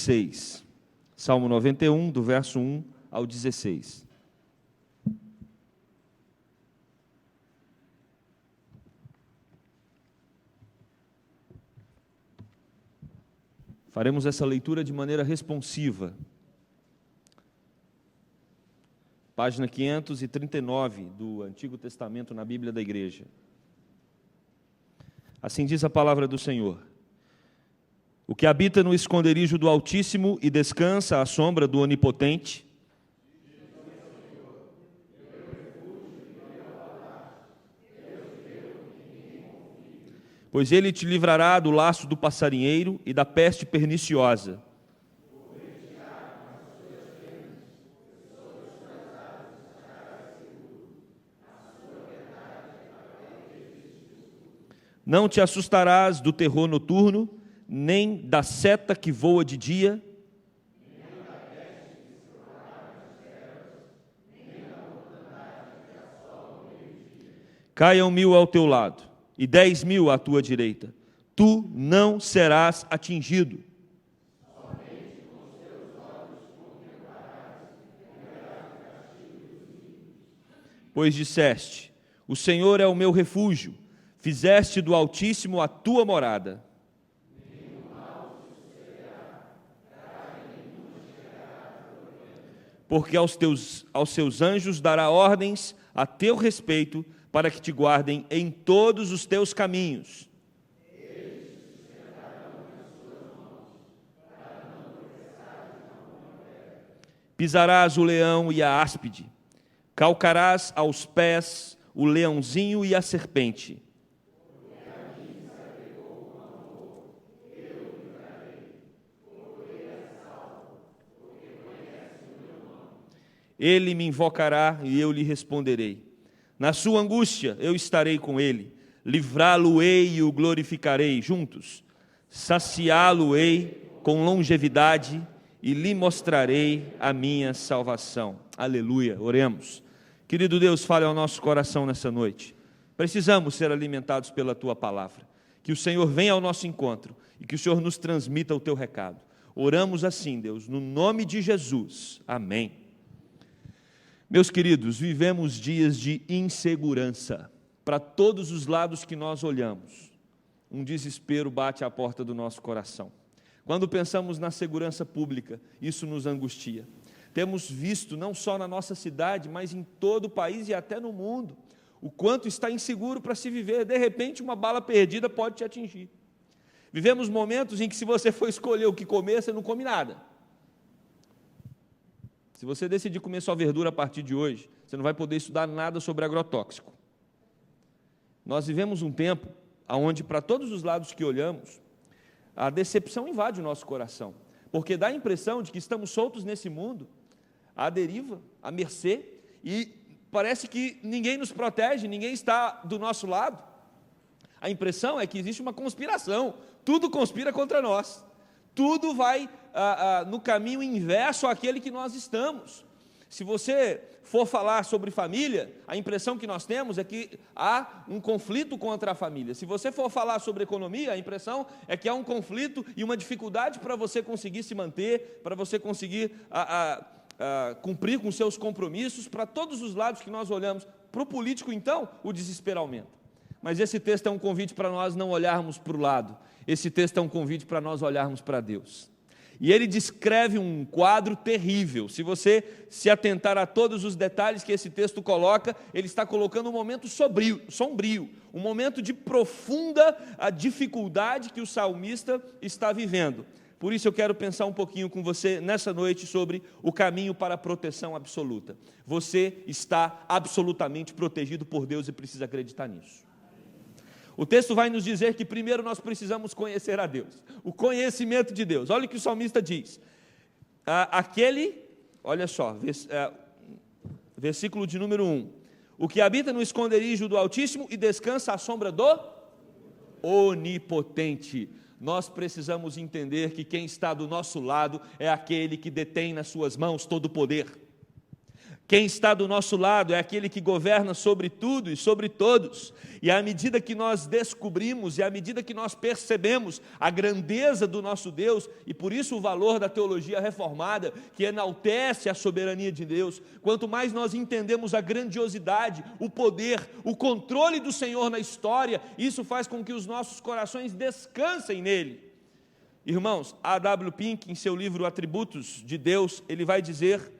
16. Salmo 91, do verso 1 ao 16. Faremos essa leitura de maneira responsiva. Página 539 do Antigo Testamento na Bíblia da Igreja. Assim diz a palavra do Senhor: o que habita no esconderijo do Altíssimo e descansa à sombra do Onipotente, pois ele te livrará do laço do passarinheiro e da peste perniciosa. Não te assustarás do terror noturno, nem da seta que voa de dia, caiam 1000 ao teu lado e 10.000 à tua direita, tu não serás atingido. Pois disseste: o Senhor é o meu refúgio, fizeste do Altíssimo a tua morada. Porque aos seus anjos dará ordens a teu respeito, para que te guardem em todos os teus caminhos. Pisarás o leão e a áspide, calcarás aos pés o leãozinho e a serpente. Ele me invocará e eu lhe responderei. Na sua angústia eu estarei com ele, livrá-lo-ei e o glorificarei juntos. Saciá-lo-ei com longevidade e lhe mostrarei a minha salvação. Aleluia, oremos. Querido Deus, fale ao nosso coração nessa noite. Precisamos ser alimentados pela tua palavra. Que o Senhor venha ao nosso encontro e que o Senhor nos transmita o teu recado. Oramos assim, Deus, no nome de Jesus. Amém. Meus queridos, vivemos dias de insegurança. Para todos os lados que nós olhamos, um desespero bate à porta do nosso coração. Quando pensamos na segurança pública, isso nos angustia. Temos visto, não só na nossa cidade, mas em todo o país e até no mundo, o quanto está inseguro para se viver. De repente, uma bala perdida pode te atingir. Vivemos momentos em que, se você for escolher o que comer, você não come nada. Se você decidir comer só verdura a partir de hoje, você não vai poder estudar nada sobre agrotóxico. Nós vivemos um tempo onde, para todos os lados que olhamos, a decepção invade o nosso coração, porque dá a impressão de que estamos soltos nesse mundo, à deriva, à mercê, e parece que ninguém nos protege, ninguém está do nosso lado. A impressão é que existe uma conspiração, tudo conspira contra nós, tudo vai no caminho inverso àquele que nós estamos. Se você for falar sobre família, a impressão que nós temos é que há um conflito contra a família. Se você for falar sobre economia, a impressão é que há um conflito e uma dificuldade para você conseguir se manter, para você conseguir cumprir com seus compromissos. Para todos os lados que nós olhamos, para o político, então, o desespero aumenta. Mas esse texto é um convite para nós não olharmos para o lado. Esse texto é um convite para nós olharmos para Deus. E ele descreve um quadro terrível. Se você se atentar a todos os detalhes que esse texto coloca, ele está colocando um momento sombrio, um momento de profunda dificuldade que o salmista está vivendo. Por isso eu quero pensar um pouquinho com você nessa noite sobre o caminho para a proteção absoluta. Você está absolutamente protegido por Deus e precisa acreditar nisso. O texto vai nos dizer que primeiro nós precisamos conhecer a Deus, o conhecimento de Deus. Olha o que o salmista diz. Olha só, versículo de número 1. O que habita no esconderijo do Altíssimo e descansa à sombra do Onipotente. Nós precisamos entender que quem está do nosso lado é aquele que detém nas suas mãos todo o poder. Quem está do nosso lado é aquele que governa sobre tudo e sobre todos. E à medida que nós descobrimos e à medida que nós percebemos a grandeza do nosso Deus, e por isso o valor da teologia reformada, que enaltece a soberania de Deus, quanto mais nós entendemos a grandiosidade, o poder, o controle do Senhor na história, isso faz com que os nossos corações descansem nele. Irmãos, A.W. Pink, em seu livro Atributos de Deus, ele vai dizer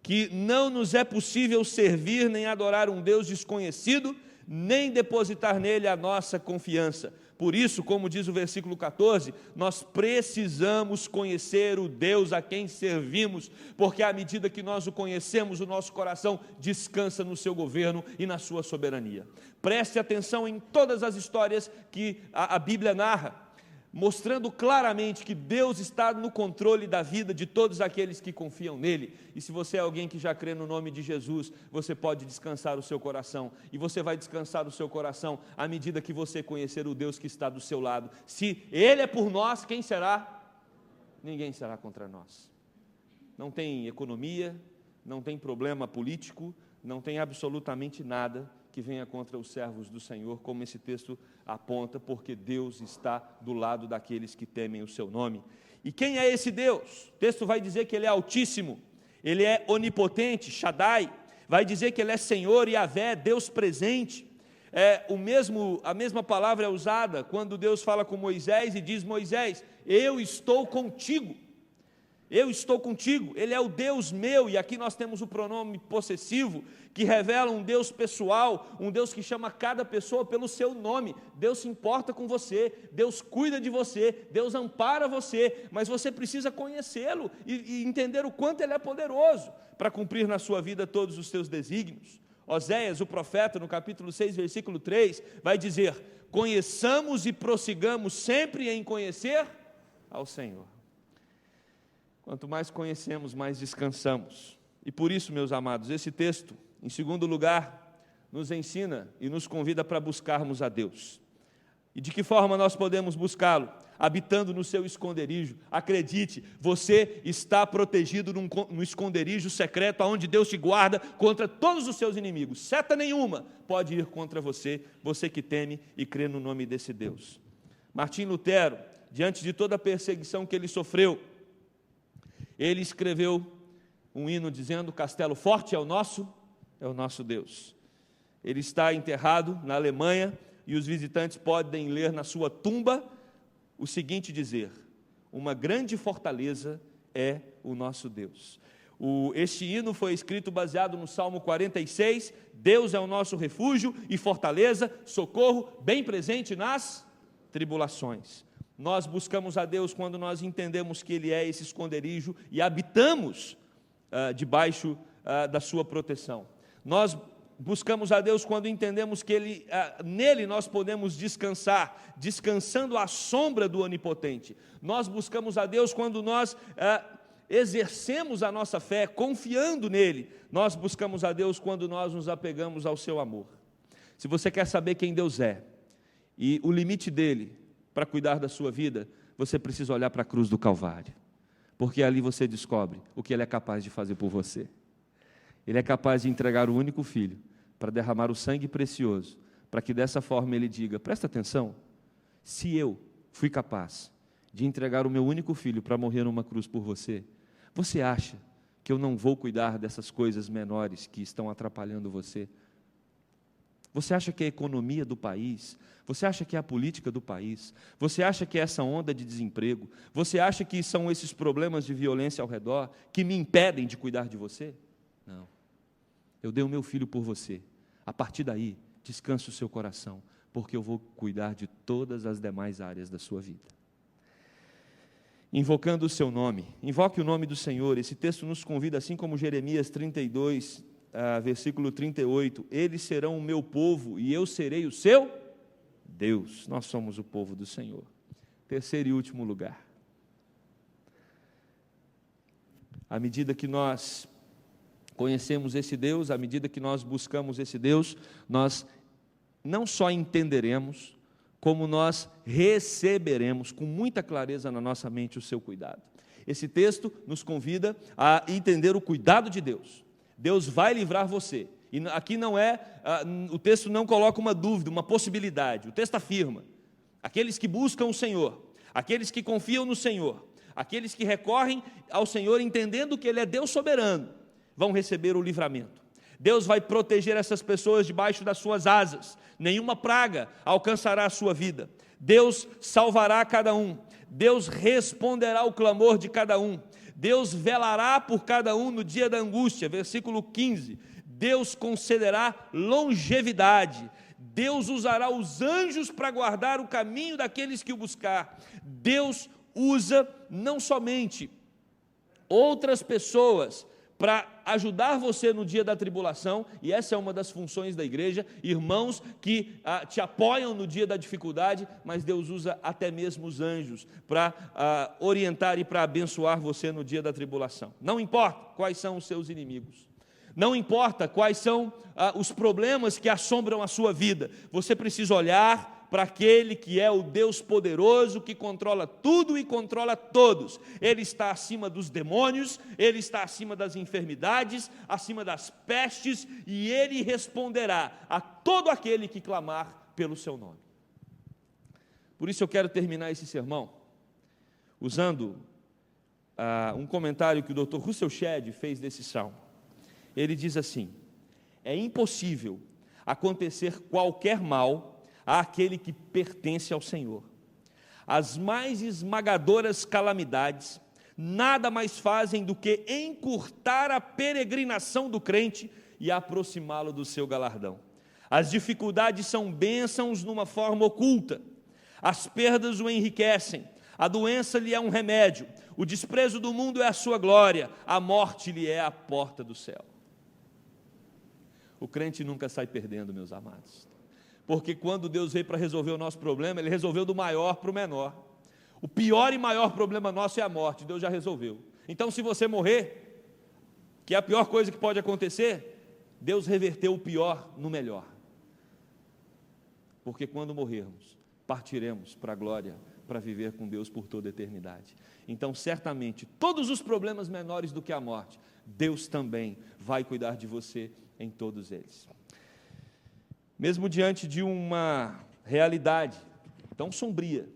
que não nos é possível servir nem adorar um Deus desconhecido, nem depositar nele a nossa confiança. Por isso, como diz o versículo 14, nós precisamos conhecer o Deus a quem servimos, porque à medida que nós o conhecemos, o nosso coração descansa no seu governo e na sua soberania. Preste atenção em todas as histórias que a Bíblia narra, mostrando claramente que Deus está no controle da vida de todos aqueles que confiam nele. E se você é alguém que já crê no nome de Jesus, você pode descansar o seu coração, e você vai descansar o seu coração à medida que você conhecer o Deus que está do seu lado. Se Ele é por nós, quem será? Ninguém será contra nós. Não tem economia, não tem problema político, não tem absolutamente nada que venha contra os servos do Senhor, como esse texto aponta, porque Deus está do lado daqueles que temem o seu nome. E quem é esse Deus? O texto vai dizer que Ele é altíssimo, Ele é onipotente, Shaddai, vai dizer que Ele é Senhor, Yahvé, Deus presente. A mesma palavra é usada quando Deus fala com Moisés e diz: Moisés, eu estou contigo. Eu estou contigo, Ele é o Deus meu, e aqui nós temos o pronome possessivo, que revela um Deus pessoal, um Deus que chama cada pessoa pelo seu nome. Deus se importa com você, Deus cuida de você, Deus ampara você, mas você precisa conhecê-lo e entender o quanto Ele é poderoso para cumprir na sua vida todos os seus desígnios. Oséias, o profeta, no capítulo 6, versículo 3, vai dizer: conheçamos e prossigamos sempre em conhecer ao Senhor. Quanto mais conhecemos, mais descansamos. E por isso, meus amados, esse texto, em segundo lugar, nos ensina e nos convida para buscarmos a Deus. E de que forma nós podemos buscá-lo? Habitando no seu esconderijo. Acredite, você está protegido no esconderijo secreto, onde Deus te guarda contra todos os seus inimigos. Seta nenhuma pode ir contra você, você que teme e crê no nome desse Deus. Martim Lutero, diante de toda a perseguição que ele sofreu, ele escreveu um hino dizendo: castelo forte é o nosso Deus. Ele está enterrado na Alemanha, e os visitantes podem ler na sua tumba o seguinte dizer: uma grande fortaleza é o nosso Deus. Este hino foi escrito baseado no Salmo 46, Deus é o nosso refúgio e fortaleza, socorro bem presente nas tribulações. Nós buscamos a Deus quando nós entendemos que Ele é esse esconderijo e habitamos debaixo da sua proteção. Nós buscamos a Deus quando entendemos que nele nós podemos descansar, descansando à sombra do Onipotente. Nós buscamos a Deus quando nós exercemos a nossa fé, confiando nele. Nós buscamos a Deus quando nós nos apegamos ao seu amor. Se você quer saber quem Deus é e o limite dele para cuidar da sua vida, você precisa olhar para a cruz do Calvário, porque ali você descobre o que Ele é capaz de fazer por você. Ele é capaz de entregar o único filho para derramar o sangue precioso, para que dessa forma Ele diga: presta atenção, se eu fui capaz de entregar o meu único filho para morrer numa cruz por você, você acha que eu não vou cuidar dessas coisas menores que estão atrapalhando você? Você acha que é a economia do país? Você acha que é a política do país? Você acha que é essa onda de desemprego? Você acha que são esses problemas de violência ao redor que me impedem de cuidar de você? Não. Eu dei o meu filho por você. A partir daí, descanse o seu coração, porque eu vou cuidar de todas as demais áreas da sua vida. Invocando o seu nome, invoque o nome do Senhor. Esse texto nos convida, assim como Jeremias 32, versículo 38, eles serão o meu povo e eu serei o seu Deus. Nós somos o povo do Senhor. Terceiro e último lugar, à medida que nós conhecemos esse Deus, à medida que nós buscamos esse Deus, nós não só entenderemos, como nós receberemos com muita clareza na nossa mente o seu cuidado. Esse texto nos convida a entender o cuidado de Deus. Deus vai livrar você. E aqui não é, o texto não coloca uma dúvida, uma possibilidade. O texto afirma: aqueles que buscam o Senhor, aqueles que confiam no Senhor, aqueles que recorrem ao Senhor entendendo que Ele é Deus soberano, vão receber o livramento. Deus vai proteger essas pessoas debaixo das suas asas. Nenhuma praga alcançará a sua vida. Deus salvará cada um. Deus responderá ao clamor de cada um. Deus velará por cada um no dia da angústia. Versículo 15. Deus concederá longevidade. Deus usará os anjos para guardar o caminho daqueles que o buscar. Deus usa não somente outras pessoas para ajudar você no dia da tribulação, e essa é uma das funções da igreja, irmãos que te apoiam no dia da dificuldade, mas Deus usa até mesmo os anjos para orientar e para abençoar você no dia da tribulação. Não importa quais são os seus inimigos, não importa quais são os problemas que assombram a sua vida, você precisa olhar para aquele que é o Deus poderoso, que controla tudo e controla todos. Ele está acima dos demônios, Ele está acima das enfermidades, acima das pestes, e Ele responderá a todo aquele que clamar pelo seu nome. Por isso eu quero terminar esse sermão usando um comentário que o Dr. Russell Shedd fez desse salmo. Ele diz assim: é impossível acontecer qualquer mal àquele que pertence ao Senhor. As mais esmagadoras calamidades nada mais fazem do que encurtar a peregrinação do crente e aproximá-lo do seu galardão. As dificuldades são bênçãos numa forma oculta. As perdas o enriquecem. A doença lhe é um remédio. O desprezo do mundo é a sua glória. A morte lhe é a porta do céu. O crente nunca sai perdendo, meus amados. Porque quando Deus veio para resolver o nosso problema, Ele resolveu do maior para o menor. O pior e maior problema nosso é a morte, Deus já resolveu. Então, se você morrer, que é a pior coisa que pode acontecer, Deus reverteu o pior no melhor. Porque quando morrermos, partiremos para a glória, para viver com Deus por toda a eternidade. Então, certamente, todos os problemas menores do que a morte, Deus também vai cuidar de você em todos eles. Mesmo diante de uma realidade tão sombria,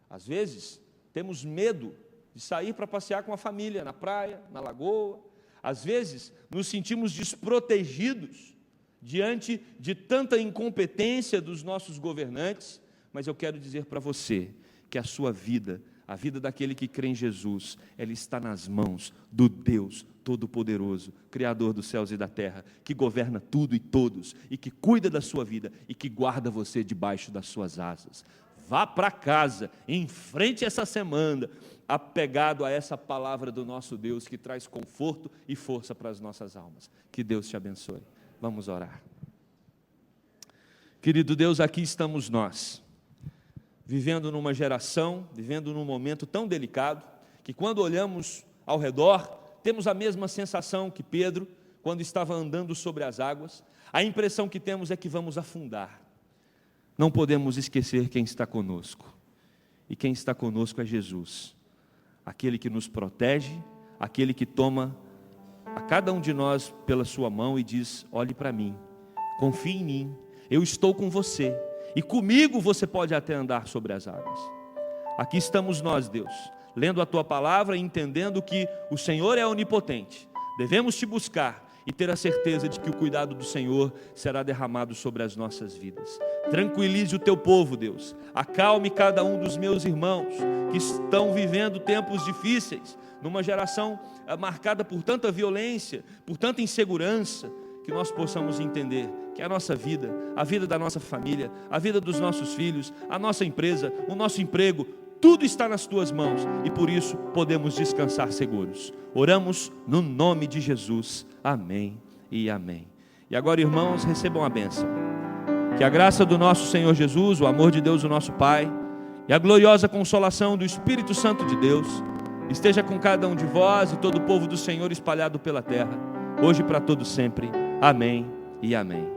às vezes temos medo de sair para passear com a família na praia, na lagoa. Às vezes nos sentimos desprotegidos diante de tanta incompetência dos nossos governantes, mas eu quero dizer para você que a sua vida, a vida daquele que crê em Jesus, ela está nas mãos do Deus Todo-Poderoso, Criador dos céus e da terra, que governa tudo e todos, e que cuida da sua vida, e que guarda você debaixo das suas asas. Vá para casa, enfrente essa semana, apegado a essa palavra do nosso Deus, que traz conforto e força para as nossas almas. Que Deus te abençoe. Vamos orar. Querido Deus, aqui estamos nós, vivendo numa geração, vivendo num momento tão delicado, que quando olhamos ao redor, temos a mesma sensação que Pedro, quando estava andando sobre as águas. A impressão que temos é que vamos afundar. Não podemos esquecer quem está conosco. E quem está conosco é Jesus, aquele que nos protege, aquele que toma a cada um de nós pela sua mão e diz: olhe para mim, confie em mim, eu estou com você, e comigo você pode até andar sobre as águas. Aqui estamos nós, Deus, lendo a Tua palavra e entendendo que o Senhor é onipotente. Devemos Te buscar e ter a certeza de que o cuidado do Senhor será derramado sobre as nossas vidas. Tranquilize o Teu povo, Deus. Acalme cada um dos meus irmãos que estão vivendo tempos difíceis, numa geração marcada por tanta violência, por tanta insegurança, que nós possamos entender que a nossa vida, a vida da nossa família, a vida dos nossos filhos, a nossa empresa, o nosso emprego, tudo está nas Tuas mãos e por isso podemos descansar seguros. Oramos no nome de Jesus. Amém e amém. E agora, irmãos, recebam a bênção. Que a graça do nosso Senhor Jesus, o amor de Deus, o nosso Pai, e a gloriosa consolação do Espírito Santo de Deus esteja com cada um de vós e todo o povo do Senhor espalhado pela terra, hoje e para todo sempre. Amém e amém.